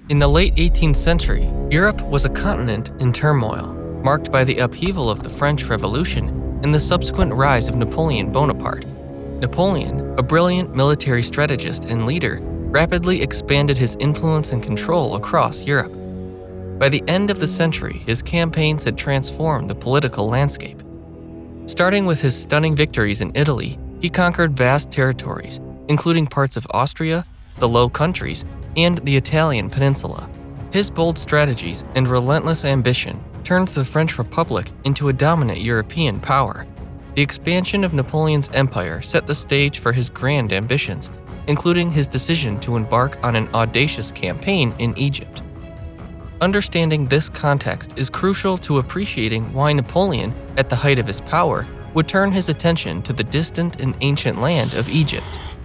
In the late 18th century, Europe was a continent in turmoil, marked by the upheaval of the French Revolution and the subsequent rise of Napoleon Bonaparte. Napoleon, a brilliant military strategist and leader, rapidly expanded his influence and control across Europe. By the end of the century, his campaigns had transformed the political landscape. Starting with his stunning victories in Italy, he conquered vast territories, including parts of Austria, the Low Countries, and the Italian peninsula. His bold strategies and relentless ambition turned the French Republic into a dominant European power. The expansion of Napoleon's empire set the stage for his grand ambitions, including his decision to embark on an audacious campaign in Egypt. Understanding this context is crucial to appreciating why Napoleon, at the height of his power, would turn his attention to the distant and ancient land of Egypt.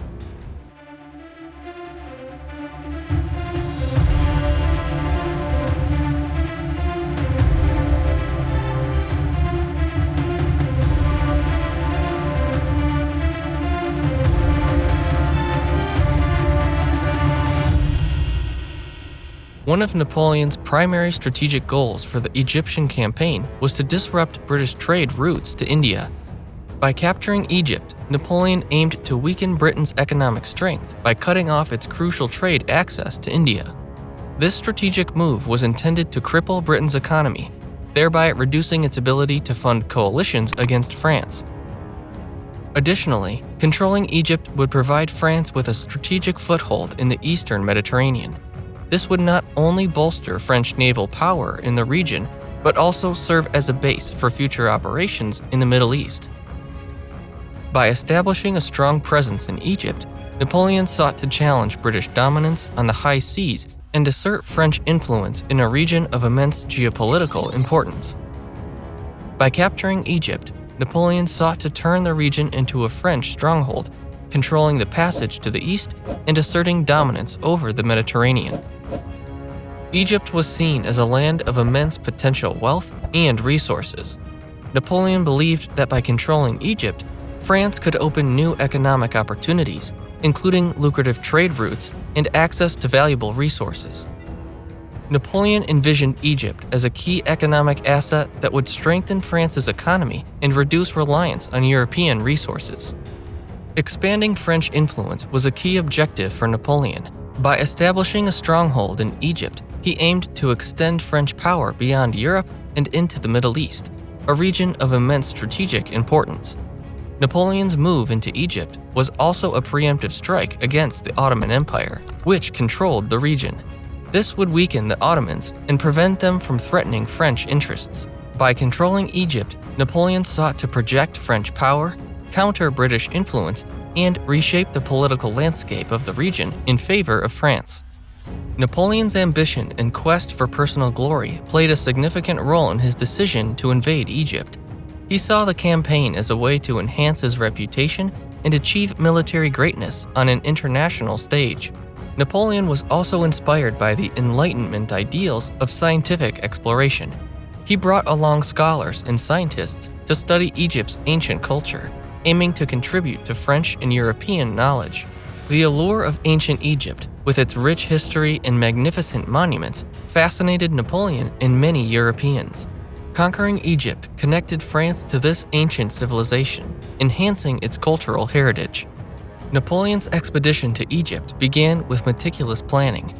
One of Napoleon's primary strategic goals for the Egyptian campaign was to disrupt British trade routes to India. By capturing Egypt, Napoleon aimed to weaken Britain's economic strength by cutting off its crucial trade access to India. This strategic move was intended to cripple Britain's economy, thereby reducing its ability to fund coalitions against France. Additionally, controlling Egypt would provide France with a strategic foothold in the eastern Mediterranean. This would not only bolster French naval power in the region, but also serve as a base for future operations in the Middle East. By establishing a strong presence in Egypt, Napoleon sought to challenge British dominance on the high seas and assert French influence in a region of immense geopolitical importance. By capturing Egypt, Napoleon sought to turn the region into a French stronghold, controlling the passage to the east and asserting dominance over the Mediterranean. Egypt was seen as a land of immense potential wealth and resources. Napoleon believed that by controlling Egypt, France could open new economic opportunities, including lucrative trade routes and access to valuable resources. Napoleon envisioned Egypt as a key economic asset that would strengthen France's economy and reduce reliance on European resources. Expanding French influence was a key objective for Napoleon. By establishing a stronghold in Egypt, he aimed to extend French power beyond Europe and into the Middle East, a region of immense strategic importance. Napoleon's move into Egypt was also a preemptive strike against the Ottoman Empire, which controlled the region. This would weaken the Ottomans and prevent them from threatening French interests. By controlling Egypt, Napoleon sought to project French power, counter British influence, and reshape the political landscape of the region in favor of France. Napoleon's ambition and quest for personal glory played a significant role in his decision to invade Egypt. He saw the campaign as a way to enhance his reputation and achieve military greatness on an international stage. Napoleon was also inspired by the Enlightenment ideals of scientific exploration. He brought along scholars and scientists to study Egypt's ancient culture, aiming to contribute to French and European knowledge. The allure of ancient Egypt, with its rich history and magnificent monuments, fascinated Napoleon and many Europeans. Conquering Egypt connected France to this ancient civilization, enhancing its cultural heritage. Napoleon's expedition to Egypt began with meticulous planning.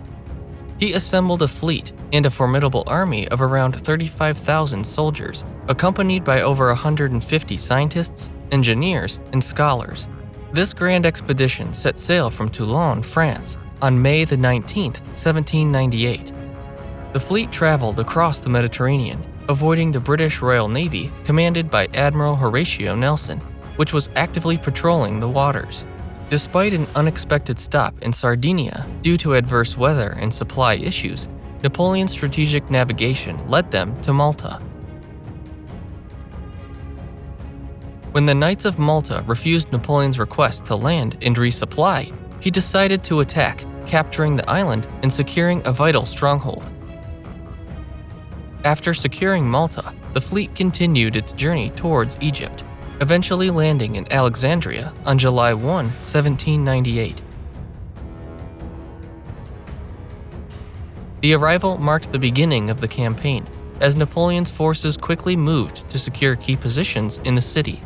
He assembled a fleet and a formidable army of around 35,000 soldiers, accompanied by over 150 scientists, engineers, and scholars. This grand expedition set sail from Toulon, France, on May 19, 1798. The fleet traveled across the Mediterranean, avoiding the British Royal Navy commanded by Admiral Horatio Nelson, which was actively patrolling the waters. Despite an unexpected stop in Sardinia due to adverse weather and supply issues, Napoleon's strategic navigation led them to Malta. When the Knights of Malta refused Napoleon's request to land and resupply, he decided to attack, capturing the island and securing a vital stronghold. After securing Malta, the fleet continued its journey towards Egypt, eventually landing in Alexandria on July 1, 1798. The arrival marked the beginning of the campaign, as Napoleon's forces quickly moved to secure key positions in the city.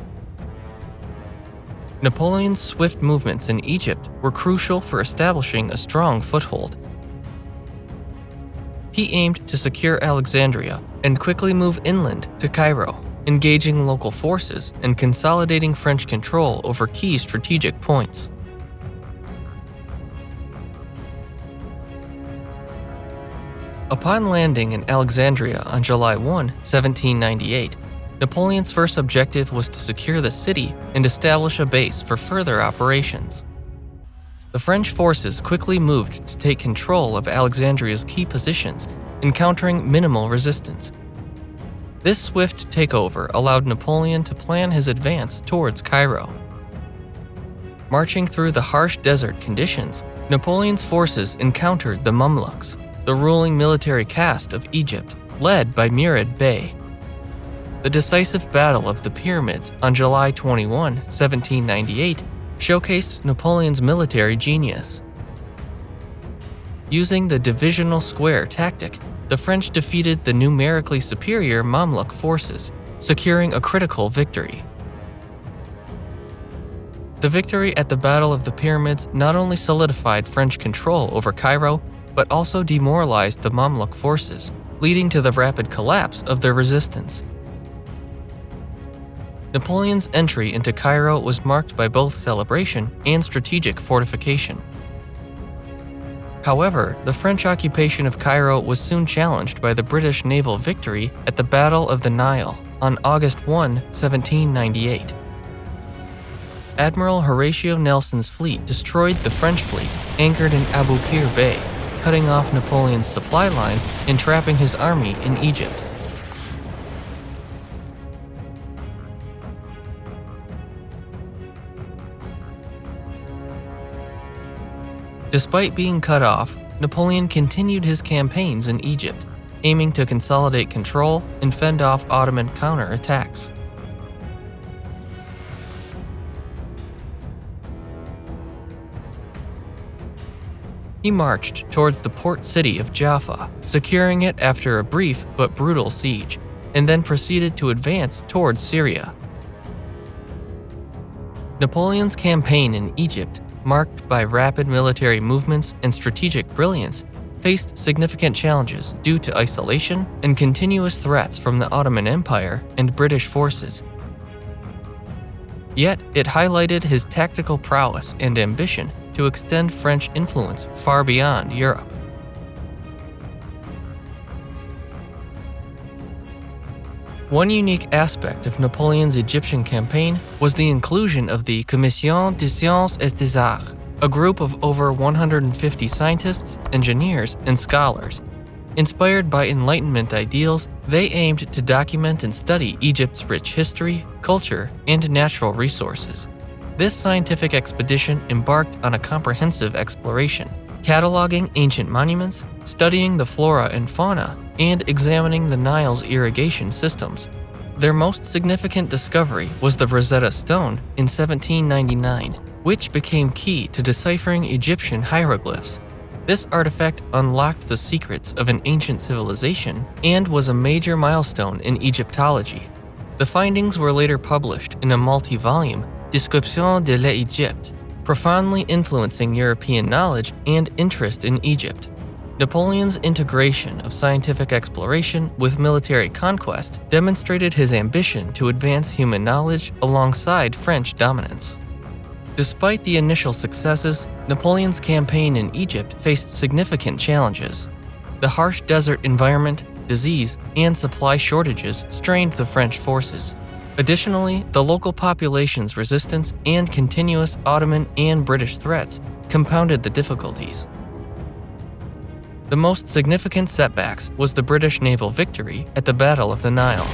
Napoleon's swift movements in Egypt were crucial for establishing a strong foothold. He aimed to secure Alexandria and quickly move inland to Cairo, engaging local forces and consolidating French control over key strategic points. Upon landing in Alexandria on July 1, 1798, Napoleon's first objective was to secure the city and establish a base for further operations. The French forces quickly moved to take control of Alexandria's key positions, encountering minimal resistance. This swift takeover allowed Napoleon to plan his advance towards Cairo. Marching through the harsh desert conditions, Napoleon's forces encountered the Mamluks, the ruling military caste of Egypt, led by Murad Bey. The decisive Battle of the Pyramids on July 21, 1798, showcased Napoleon's military genius. Using the divisional square tactic, the French defeated the numerically superior Mamluk forces, securing a critical victory. The victory at the Battle of the Pyramids not only solidified French control over Cairo, but also demoralized the Mamluk forces, leading to the rapid collapse of their resistance. Napoleon's entry into Cairo was marked by both celebration and strategic fortification. However, the French occupation of Cairo was soon challenged by the British naval victory at the Battle of the Nile on August 1, 1798. Admiral Horatio Nelson's fleet destroyed the French fleet anchored in Aboukir Bay, cutting off Napoleon's supply lines and trapping his army in Egypt. Despite being cut off, Napoleon continued his campaigns in Egypt, aiming to consolidate control and fend off Ottoman counterattacks. He marched towards the port city of Jaffa, securing it after a brief but brutal siege, and then proceeded to advance towards Syria. Napoleon's campaign in Egypt, marked by rapid military movements and strategic brilliance, faced significant challenges due to isolation and continuous threats from the Ottoman Empire and British forces. Yet, it highlighted his tactical prowess and ambition to extend French influence far beyond Europe. One unique aspect of Napoleon's Egyptian campaign was the inclusion of the Commission des Sciences et des Arts, a group of over 150 scientists, engineers, and scholars. Inspired by Enlightenment ideals, they aimed to document and study Egypt's rich history, culture, and natural resources. This scientific expedition embarked on a comprehensive exploration, cataloging ancient monuments, studying the flora and fauna, and examining the Nile's irrigation systems. Their most significant discovery was the Rosetta Stone in 1799, which became key to deciphering Egyptian hieroglyphs. This artifact unlocked the secrets of an ancient civilization and was a major milestone in Egyptology. The findings were later published in a multi-volume Description de l'Égypte, profoundly influencing European knowledge and interest in Egypt. Napoleon's integration of scientific exploration with military conquest demonstrated his ambition to advance human knowledge alongside French dominance. Despite the initial successes, Napoleon's campaign in Egypt faced significant challenges. The harsh desert environment, disease, and supply shortages strained the French forces. Additionally, the local population's resistance and continuous Ottoman and British threats compounded the difficulties. The most significant setbacks was the British naval victory at the Battle of the Nile.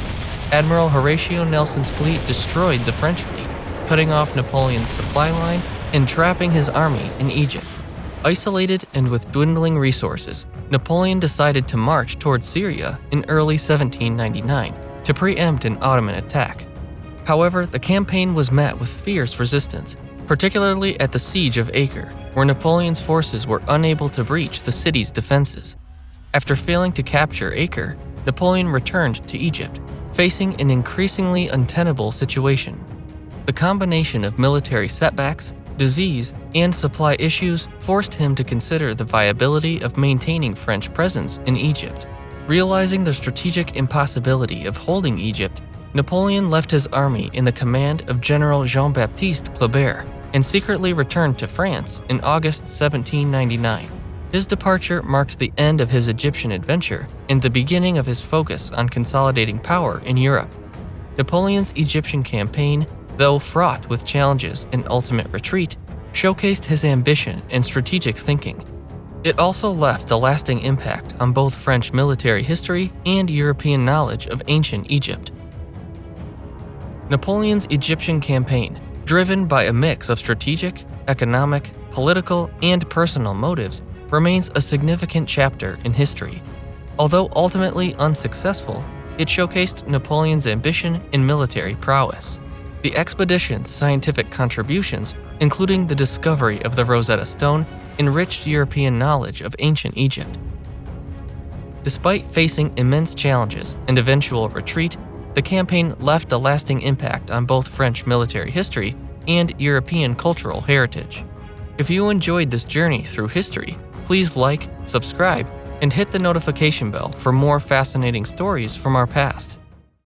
Admiral Horatio Nelson's fleet destroyed the French fleet, cutting off Napoleon's supply lines and trapping his army in Egypt. Isolated and with dwindling resources, Napoleon decided to march towards Syria in early 1799 to preempt an Ottoman attack. However, the campaign was met with fierce resistance, particularly at the Siege of Acre, where Napoleon's forces were unable to breach the city's defenses. After failing to capture Acre, Napoleon returned to Egypt, facing an increasingly untenable situation. The combination of military setbacks, disease, and supply issues forced him to consider the viability of maintaining French presence in Egypt. Realizing the strategic impossibility of holding Egypt, Napoleon left his army in the command of General Jean-Baptiste Kleber and secretly returned to France in August 1799. His departure marked the end of his Egyptian adventure and the beginning of his focus on consolidating power in Europe. Napoleon's Egyptian campaign, though fraught with challenges and ultimate retreat, showcased his ambition and strategic thinking. It also left a lasting impact on both French military history and European knowledge of ancient Egypt. Napoleon's Egyptian campaign, driven by a mix of strategic, economic, political, and personal motives, remains a significant chapter in history. Although ultimately unsuccessful, it showcased Napoleon's ambition and military prowess. The expedition's scientific contributions, including the discovery of the Rosetta Stone, enriched European knowledge of ancient Egypt. Despite facing immense challenges and eventual retreat, the campaign left a lasting impact on both French military history and European cultural heritage. If you enjoyed this journey through history, please like, subscribe, and hit the notification bell for more fascinating stories from our past.